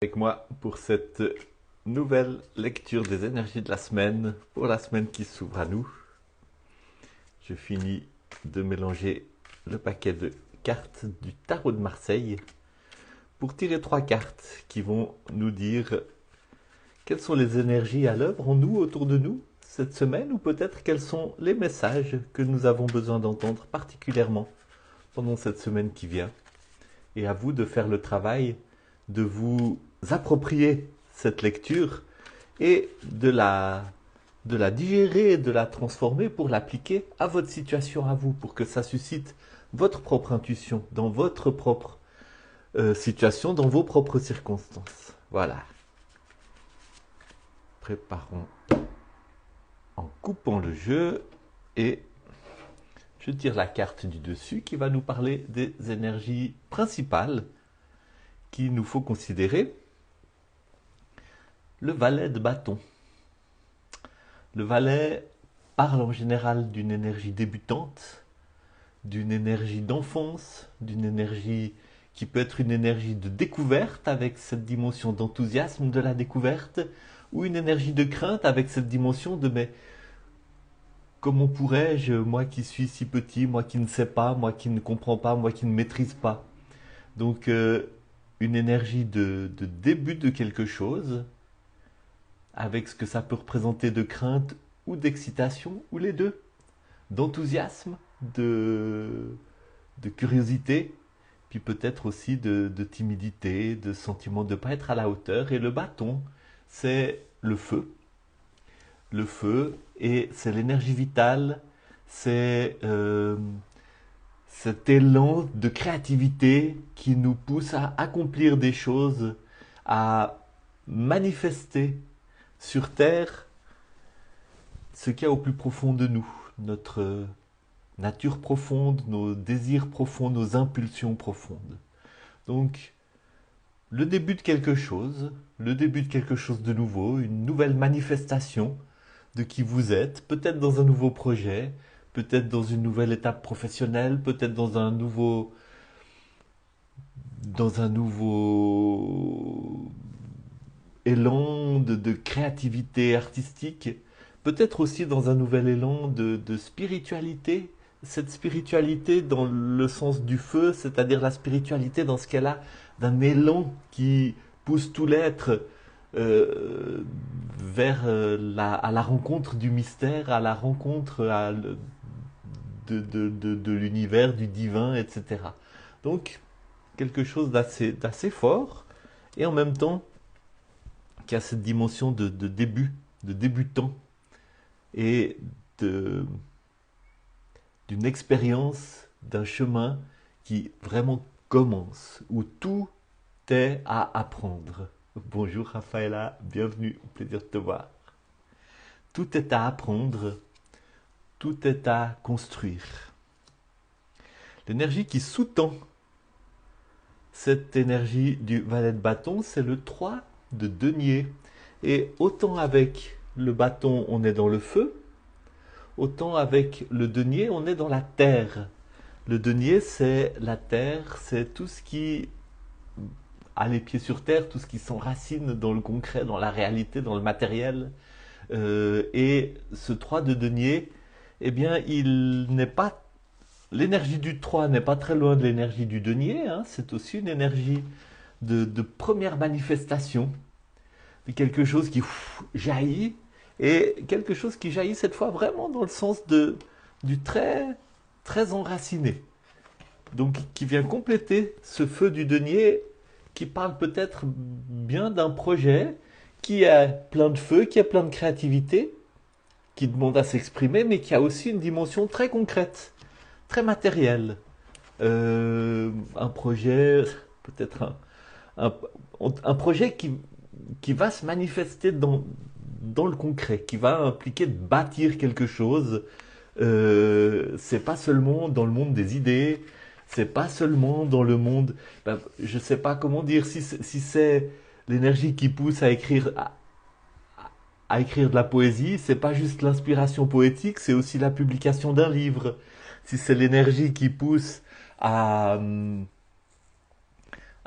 Avec moi pour cette nouvelle lecture des énergies de la semaine, pour la semaine qui s'ouvre à nous. Je finis de mélanger le paquet de cartes du tarot de Marseille pour tirer 3 cartes qui vont nous dire quelles sont les énergies à l'œuvre en nous, autour de nous, cette semaine, ou peut-être quels sont les messages que nous avons besoin d'entendre particulièrement pendant cette semaine qui vient. Et à vous de faire le travail de vous approprier cette lecture et de la digérer, de la transformer pour l'appliquer à votre situation à vous, pour que ça suscite votre propre intuition dans votre propre situation, dans vos propres circonstances. Voilà. Préparons en coupant le jeu et je tire la carte du dessus qui va nous parler des énergies principales qu'il nous faut considérer. Le valet de bâton. Le valet parle en général d'une énergie débutante, d'une énergie d'enfance, d'une énergie qui peut être une énergie de découverte avec cette dimension d'enthousiasme de la découverte, ou une énergie de crainte avec cette dimension de mais comment pourrais-je, moi qui suis si petit, moi qui ne sais pas, moi qui ne comprends pas, moi qui ne maîtrise pas. Donc une énergie de début de quelque chose, avec ce que ça peut représenter de crainte ou d'excitation, ou les deux, d'enthousiasme, de curiosité, puis peut-être aussi de timidité, de sentiment de ne pas être à la hauteur. Et le bâton, c'est le feu. Le feu, et c'est l'énergie vitale, c'est cet élan de créativité qui nous pousse à accomplir des choses, à manifester sur Terre ce qu'il y a au plus profond de nous, notre nature profonde, nos désirs profonds, nos impulsions profondes. Donc, le début de quelque chose, le début de quelque chose de nouveau, une nouvelle manifestation de qui vous êtes, peut-être dans un nouveau projet, peut-être dans une nouvelle étape professionnelle, peut-être dans un nouveau élan de créativité artistique, peut-être aussi dans un nouvel élan de spiritualité. Cette spiritualité dans le sens du feu, c'est-à-dire la spiritualité dans ce qu'elle a d'un élan qui pousse tout l'être vers à la rencontre du mystère, à la rencontre de l'univers, du divin, etc. Donc, quelque chose d'assez fort, et en même temps, qui a cette dimension de début, de débutant, et de, d'une expérience, d'un chemin qui vraiment commence, où tout est à apprendre. Bonjour Rafaela, bienvenue, au plaisir de te voir. Tout est à apprendre, tout est à construire. L'énergie qui sous-tend cette énergie du valet de bâton, c'est le 3 de denier. Et autant avec le bâton, on est dans le feu, autant avec le denier, on est dans la terre. Le denier, c'est la terre, c'est tout ce qui a les pieds sur terre, tout ce qui s'enracine dans le concret, dans la réalité, dans le matériel. Et ce 3 de denier, eh bien, il n'est pas. L'énergie du 3 n'est pas très loin de l'énergie du denier, hein. C'est aussi une énergie de première manifestation, de quelque chose qui jaillit, et quelque chose qui jaillit cette fois vraiment dans le sens du très enraciné. Donc qui vient compléter ce feu du denier qui parle peut-être bien d'un projet qui a plein de feu, qui a plein de créativité, qui demande à s'exprimer, mais qui a aussi une dimension très concrète, très matérielle. Un projet, peut-être un, un projet qui va se manifester dans le concret, qui va impliquer de bâtir quelque chose. C'est pas seulement dans le monde des idées, c'est pas seulement dans le monde. Ben, je sais pas comment dire, si c'est l'énergie qui pousse à écrire de la poésie, c'est pas juste l'inspiration poétique, c'est aussi la publication d'un livre. Si c'est l'énergie qui pousse à,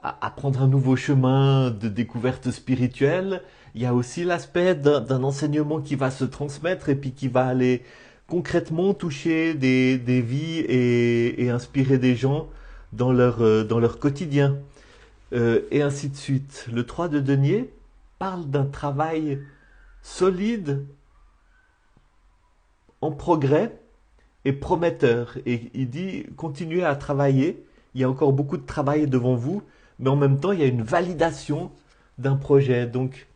à prendre un nouveau chemin de découverte spirituelle. Il y a aussi l'aspect d'un enseignement qui va se transmettre et puis qui va aller concrètement toucher des vies et inspirer des gens dans leur quotidien. Et ainsi de suite. Le 3 de denier parle d'un travail solide, en progrès et prometteur. Et il dit, continuez à travailler, il y a encore beaucoup de travail devant vous, mais en même temps, il y a une validation d'un projet. Donc,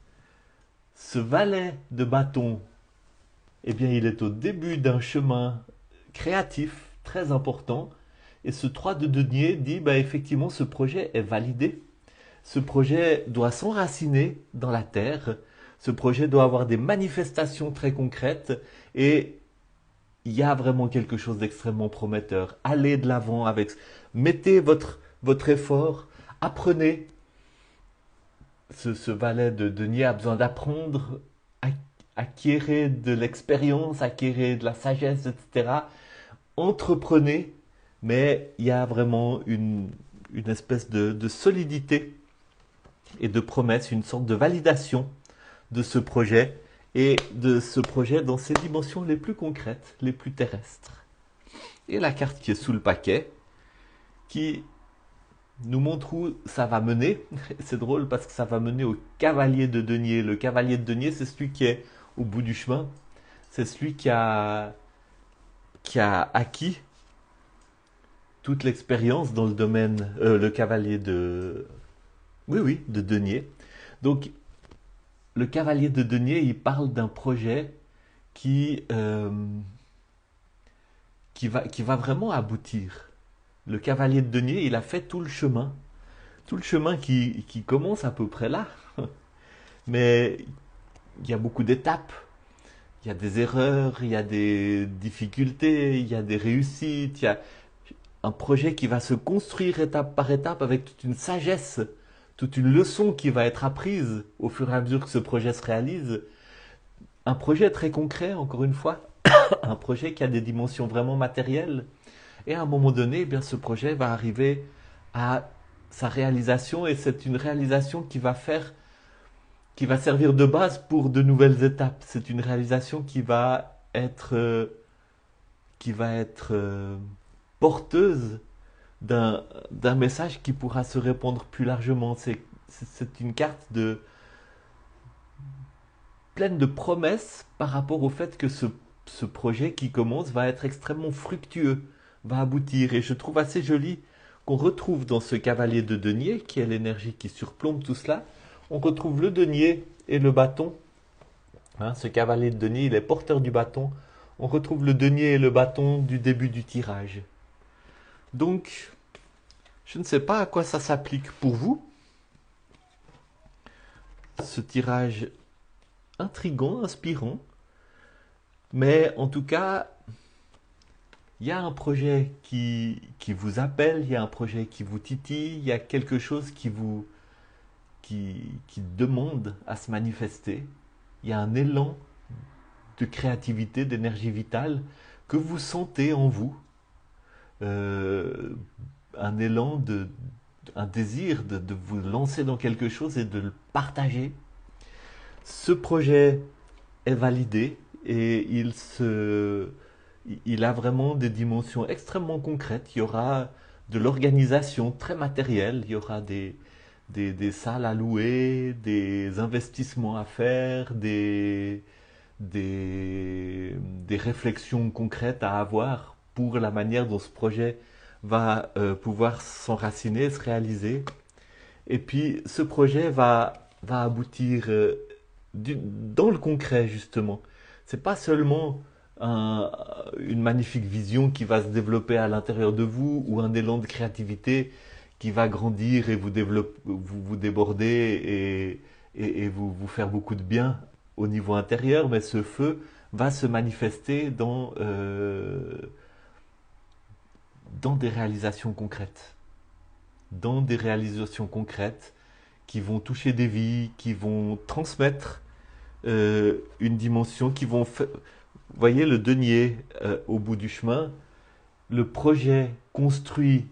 ce valet de bâton, eh bien, il est au début d'un chemin créatif très important. Et ce 3 de denier dit, bah, effectivement, ce projet est validé. Ce projet doit s'enraciner dans la terre. Ce projet doit avoir des manifestations très concrètes. Et il y a vraiment quelque chose d'extrêmement prometteur. Allez de l'avant avec, mettez votre effort, apprenez. Ce valet de denier a besoin d'apprendre, acquérir de l'expérience, acquérir de la sagesse, etc. Entreprenez, mais il y a vraiment une espèce de solidité et de promesse, une sorte de validation de ce projet et de ce projet dans ses dimensions les plus concrètes, les plus terrestres. Et la carte qui est sous le paquet, qui nous montre où ça va mener. C'est drôle parce que ça va mener au cavalier de denier. Le cavalier de denier, c'est celui qui est au bout du chemin. C'est celui qui a acquis toute l'expérience dans le domaine, le cavalier de... Oui, oui, de denier. Donc, le cavalier de denier, il parle d'un projet qui, euh, qui va vraiment aboutir. Le cavalier de denier, il a fait tout le chemin qui commence à peu près là. Mais il y a beaucoup d'étapes, il y a des erreurs, il y a des difficultés, il y a des réussites, il y a un projet qui va se construire étape par étape avec toute une sagesse, toute une leçon qui va être apprise au fur et à mesure que ce projet se réalise. Un projet très concret, encore une fois, un projet qui a des dimensions vraiment matérielles. Et à un moment donné, eh bien, ce projet va arriver à sa réalisation et c'est une réalisation qui va servir de base pour de nouvelles étapes. C'est une réalisation qui va être porteuse d'un message qui pourra se répandre plus largement. C'est une carte pleine de promesses par rapport au fait que ce projet qui commence va être extrêmement fructueux, va aboutir. Et je trouve assez joli qu'on retrouve dans ce cavalier de denier, qui est l'énergie qui surplombe tout cela, on retrouve le denier et le bâton. Hein, ce cavalier de denier, il est porteur du bâton. On retrouve le denier et le bâton du début du tirage. Donc, je ne sais pas à quoi ça s'applique pour vous, ce tirage intrigant, inspirant, mais en tout cas, il y a un projet qui vous appelle, il y a un projet qui vous titille, il y a quelque chose qui demande à se manifester. Il y a un élan de créativité, d'énergie vitale que vous sentez en vous. Euh, un élan, un désir de vous lancer dans quelque chose et de le partager. Ce projet est validé et il a vraiment des dimensions extrêmement concrètes. Il y aura de l'organisation très matérielle, il y aura des salles à louer, des investissements à faire, des réflexions concrètes à avoir pour la manière dont ce projet va pouvoir s'enraciner, se réaliser. Et puis ce projet va aboutir dans le concret justement. C'est pas seulement une magnifique vision qui va se développer à l'intérieur de vous ou un élan de créativité qui va grandir et vous déborder et vous faire beaucoup de bien au niveau intérieur, mais ce feu va se manifester dans des réalisations concrètes. Dans des réalisations concrètes qui vont toucher des vies, qui vont transmettre une dimension, vous voyez le denier au bout du chemin, le projet construit,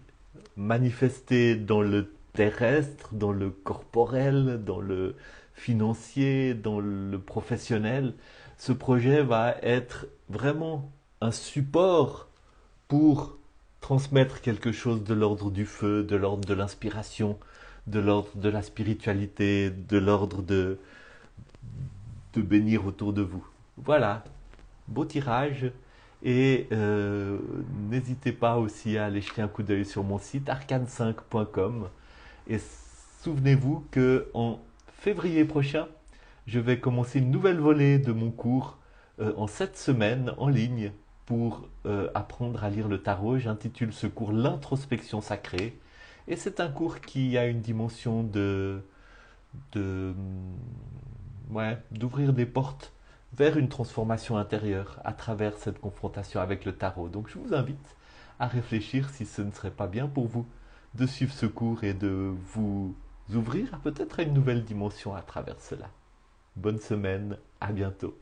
manifesté terrestre, dans le corporel, dans le financier, dans le professionnel. Ce projet va être vraiment un support pour transmettre quelque chose de l'ordre du feu, de l'ordre de l'inspiration, de l'ordre de la spiritualité, de l'ordre de bénir autour de vous. Voilà, beau tirage. Et n'hésitez pas aussi à aller jeter un coup d'œil sur mon site arcane5.com. Et souvenez-vous que en février prochain, je vais commencer une nouvelle volée de mon cours en 7 semaines en ligne pour apprendre à lire le tarot. J'intitule ce cours l'introspection sacrée. Et c'est un cours qui a une dimension de ouais, d'ouvrir des portes vers une transformation intérieure à travers cette confrontation avec le tarot. Donc je vous invite à réfléchir si ce ne serait pas bien pour vous de suivre ce cours et de vous ouvrir peut-être à une nouvelle dimension à travers cela. Bonne semaine, à bientôt.